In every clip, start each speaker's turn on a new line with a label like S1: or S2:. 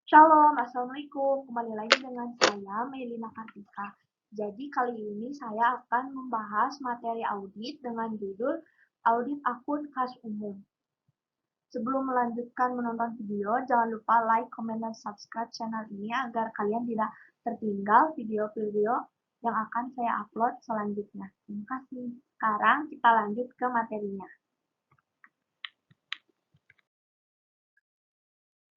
S1: Shalom, Assalamualaikum. Kembali lagi dengan saya, Melina Kartika. Jadi kali ini saya akan membahas materi audit dengan judul Audit Akun Kas Umum. Sebelum melanjutkan menonton video, jangan lupa like, komen, dan subscribe channel ini agar kalian tidak tertinggal video-video yang akan saya upload selanjutnya. Terima kasih. Sekarang kita lanjut ke materinya.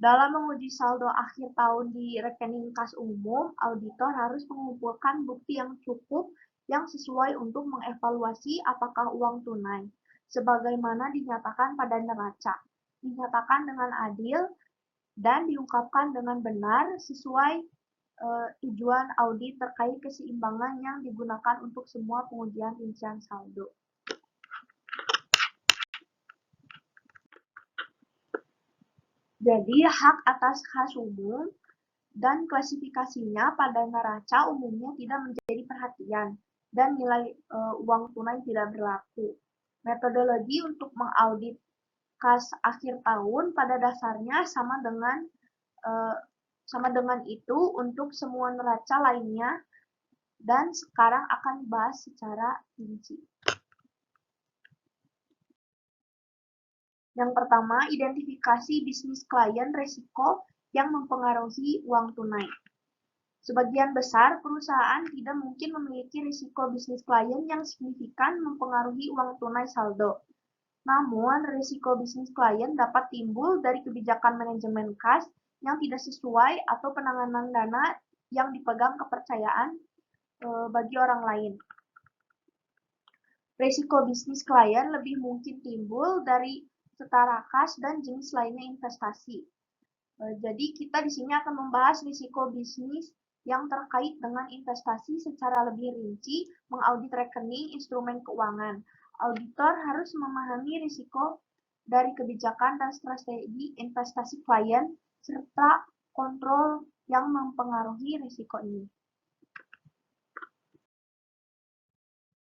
S1: Dalam menguji saldo akhir tahun di rekening kas umum, auditor harus mengumpulkan bukti yang cukup yang sesuai untuk mengevaluasi apakah uang tunai, sebagaimana dinyatakan pada neraca, dinyatakan dengan adil, dan diungkapkan dengan benar sesuai tujuan audit terkait keseimbangan yang digunakan untuk semua pengujian rincian saldo. Jadi, hak atas kas umum dan klasifikasinya pada neraca umumnya tidak menjadi perhatian dan nilai uang tunai tidak berlaku. Metodologi untuk mengaudit kas akhir tahun pada dasarnya sama dengan itu untuk semua neraca lainnya dan sekarang akan dibahas secara rinci. Yang pertama, identifikasi bisnis klien risiko yang mempengaruhi uang tunai. Sebagian besar perusahaan tidak mungkin memiliki risiko bisnis klien yang signifikan mempengaruhi uang tunai saldo. Namun, risiko bisnis klien dapat timbul dari kebijakan manajemen kas yang tidak sesuai atau penanganan dana yang dipegang kepercayaan bagi orang lain. Risiko bisnis klien lebih mungkin timbul dari setara kas dan jenis lainnya investasi. Jadi kita di sini akan membahas risiko bisnis yang terkait dengan investasi secara lebih rinci, mengaudit rekening instrumen keuangan. Auditor harus memahami risiko dari kebijakan dan strategi investasi klien, serta kontrol yang mempengaruhi risiko ini.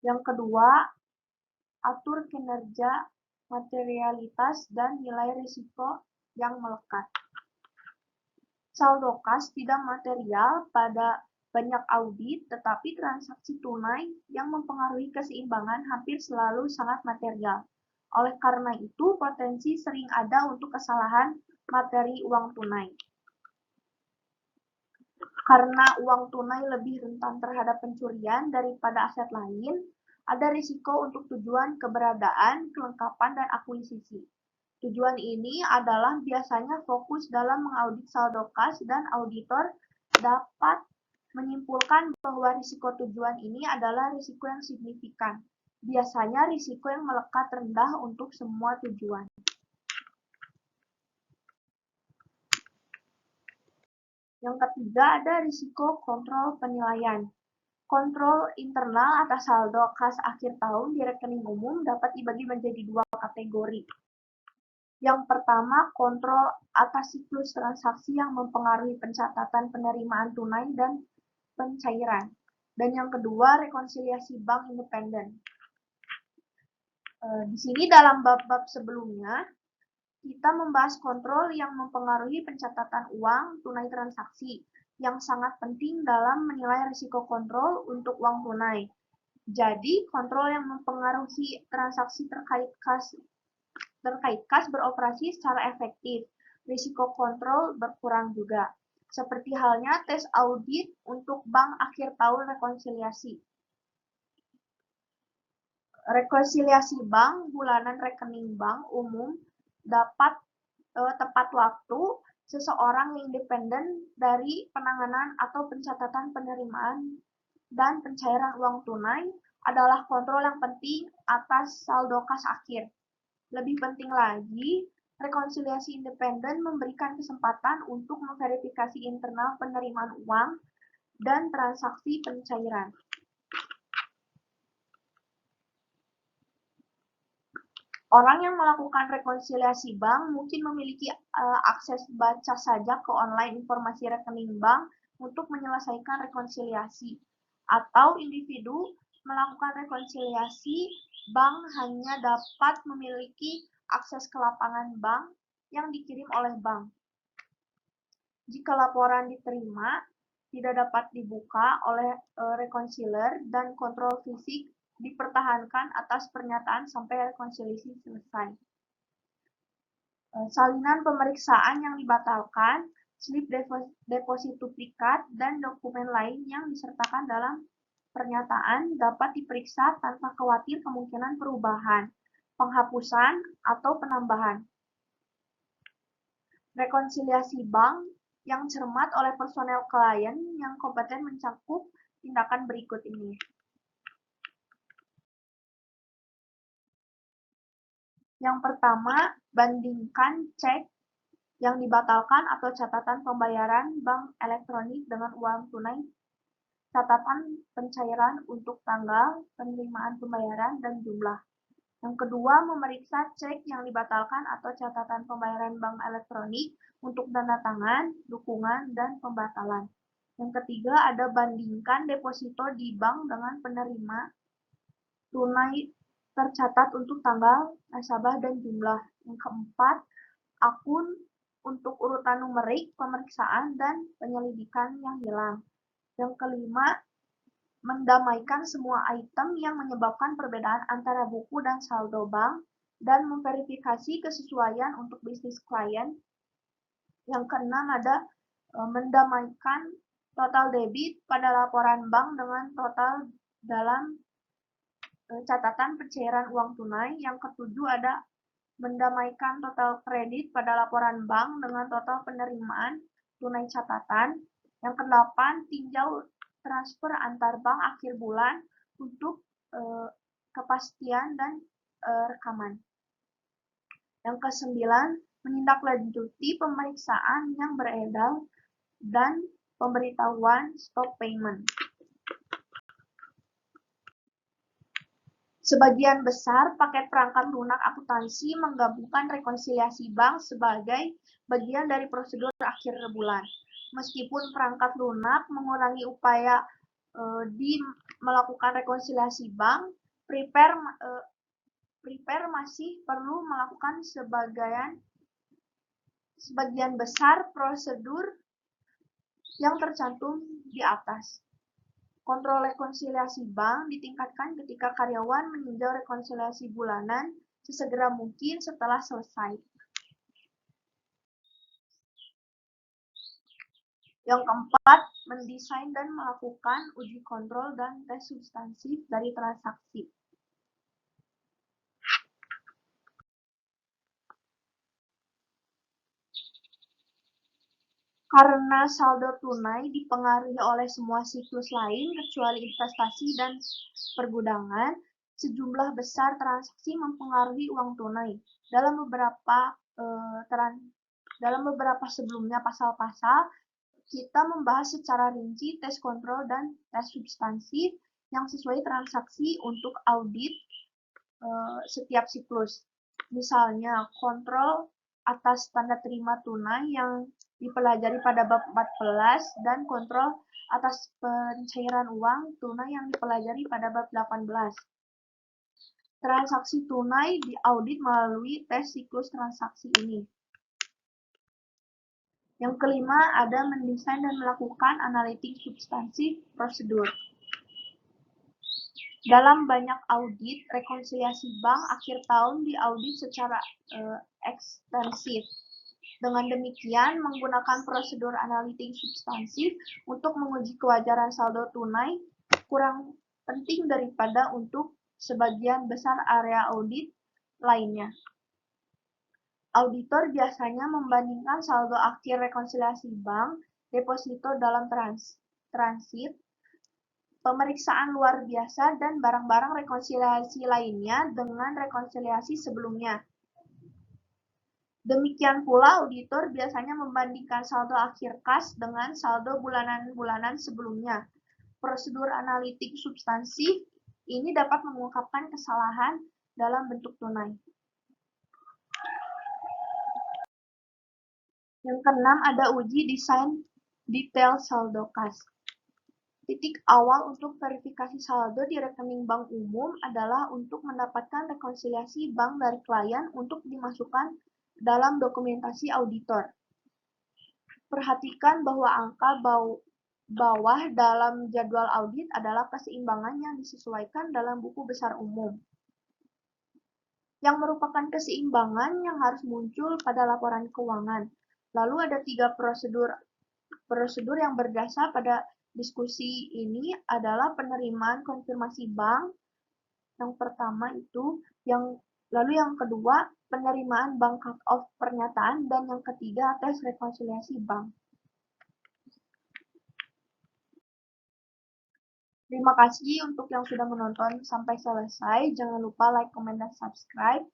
S1: Yang kedua, atur kinerja, materialitas, dan nilai risiko yang melekat. Saldo kas tidak material pada banyak audit, tetapi transaksi tunai yang mempengaruhi keseimbangan hampir selalu sangat material. Oleh karena itu, potensi sering ada untuk kesalahan materi uang tunai. Karena uang tunai lebih rentan terhadap pencurian daripada aset lain, ada risiko untuk tujuan keberadaan, kelengkapan, dan akuisisi. Tujuan ini adalah biasanya fokus dalam mengaudit saldo kas dan auditor dapat menyimpulkan bahwa risiko tujuan ini adalah risiko yang signifikan. Biasanya risiko yang melekat rendah untuk semua tujuan. Yang ketiga ada risiko kontrol penilaian. Kontrol internal atas saldo kas akhir tahun di rekening umum dapat dibagi menjadi dua kategori. Yang pertama, kontrol atas siklus transaksi yang mempengaruhi pencatatan penerimaan tunai dan pencairan. Dan yang kedua, rekonsiliasi bank independen. Di sini dalam bab-bab sebelumnya, kita membahas kontrol yang mempengaruhi pencatatan uang tunai transaksi, yang sangat penting dalam menilai risiko kontrol untuk uang tunai. Jadi, kontrol yang mempengaruhi transaksi terkait kas beroperasi secara efektif, risiko kontrol berkurang juga. Seperti halnya tes audit untuk bank akhir tahun rekonsiliasi. Rekonsiliasi bank bulanan rekening bank umum dapat tepat waktu seseorang yang independen dari penanganan atau pencatatan penerimaan dan pencairan uang tunai adalah kontrol yang penting atas saldo kas akhir. Lebih penting lagi, rekonsiliasi independen memberikan kesempatan untuk memverifikasi internal penerimaan uang dan transaksi pencairan. Orang yang melakukan rekonsiliasi bank mungkin memiliki akses baca saja ke online informasi rekening bank untuk menyelesaikan rekonsiliasi. Atau individu melakukan rekonsiliasi bank hanya dapat memiliki akses ke lapangan bank yang dikirim oleh bank. Jika laporan diterima, tidak dapat dibuka oleh reconciler dan kontrol fisik dipertahankan atas pernyataan sampai rekonsiliasi selesai. Salinan pemeriksaan yang dibatalkan, slip deposit duplikat, dan dokumen lain yang disertakan dalam pernyataan dapat diperiksa tanpa khawatir kemungkinan perubahan, penghapusan, atau penambahan. Rekonsiliasi bank yang cermat oleh personel klien yang kompeten mencakup tindakan berikut ini. Yang pertama, bandingkan cek yang dibatalkan atau catatan pembayaran bank elektronik dengan uang tunai, catatan pencairan untuk tanggal, penerimaan pembayaran, dan jumlah. Yang kedua, memeriksa cek yang dibatalkan atau catatan pembayaran bank elektronik untuk tanda tangan, dukungan, dan pembatalan. Yang ketiga, ada bandingkan deposito di bank dengan penerima tunai tercatat untuk tanggal, nasabah, dan jumlah. Yang keempat, akun untuk urutan numerik, pemeriksaan, dan penyelidikan yang hilang. Yang kelima, mendamaikan semua item yang menyebabkan perbedaan antara buku dan saldo bank, dan memverifikasi kesesuaian untuk bisnis klien. Yang keenam, ada mendamaikan total debit pada laporan bank dengan total dalam catatan pencairan uang tunai. Yang ketujuh, ada mendamaikan total kredit pada laporan bank dengan total penerimaan tunai catatan. Yang kedelapan, tinjau transfer antar bank akhir bulan untuk kepastian dan rekaman. Yang kesembilan, menindaklanjuti pemeriksaan yang beredar dan pemberitahuan stop payment. Sebagian besar paket perangkat lunak akuntansi menggabungkan rekonsiliasi bank sebagai bagian dari prosedur akhir bulan. Meskipun perangkat lunak mengurangi upaya di melakukan rekonsiliasi bank, prepare masih perlu melakukan sebagian besar prosedur yang tercantum di atas. Kontrol rekonsiliasi bank ditingkatkan ketika karyawan meninjau rekonsiliasi bulanan sesegera mungkin setelah selesai. Yang keempat, mendesain dan melakukan uji kontrol dan tes substansif dari transaksi. Karena saldo tunai dipengaruhi oleh semua siklus lain kecuali investasi dan pergudangan, sejumlah besar transaksi mempengaruhi uang tunai. Dalam beberapa sebelumnya pasal-pasal, kita membahas secara rinci tes kontrol dan tes substansif yang sesuai transaksi untuk audit setiap siklus. Misalnya, kontrol atas tanda terima tunai yang dipelajari pada bab 14 dan kontrol atas pencairan uang tunai yang dipelajari pada bab 18. Transaksi tunai diaudit melalui tes siklus transaksi ini. Yang kelima, ada mendesain dan melakukan analitik substansif prosedur. Dalam banyak audit, rekonsiliasi bank akhir tahun diaudit secara ekstensif. Dengan demikian, menggunakan prosedur analitik substansif untuk menguji kewajaran saldo tunai kurang penting daripada untuk sebagian besar area audit lainnya. Auditor biasanya membandingkan saldo akhir rekonsiliasi bank, deposito dalam transit, pemeriksaan luar biasa, dan barang-barang rekonsiliasi lainnya dengan rekonsiliasi sebelumnya. Demikian pula, auditor biasanya membandingkan saldo akhir kas dengan saldo bulanan-bulanan sebelumnya. Prosedur analitik substansif ini dapat mengungkapkan kesalahan dalam bentuk tunai. Yang keenam, ada uji desain detail saldo kas. Titik awal untuk verifikasi saldo di rekening bank umum adalah untuk mendapatkan rekonsiliasi bank dari klien untuk dimasukkan dalam dokumentasi auditor. Perhatikan bahwa angka bawah dalam jadwal audit adalah keseimbangan yang disesuaikan dalam buku besar umum, yang merupakan keseimbangan yang harus muncul pada laporan keuangan. Lalu ada 3 prosedur yang berdasar pada diskusi ini adalah penerimaan konfirmasi bank, yang pertama itu, lalu yang kedua penerimaan bank cut-off pernyataan, dan yang ketiga tes rekonsiliasi bank. Terima kasih untuk yang sudah menonton sampai selesai. Jangan lupa like, comment, dan subscribe.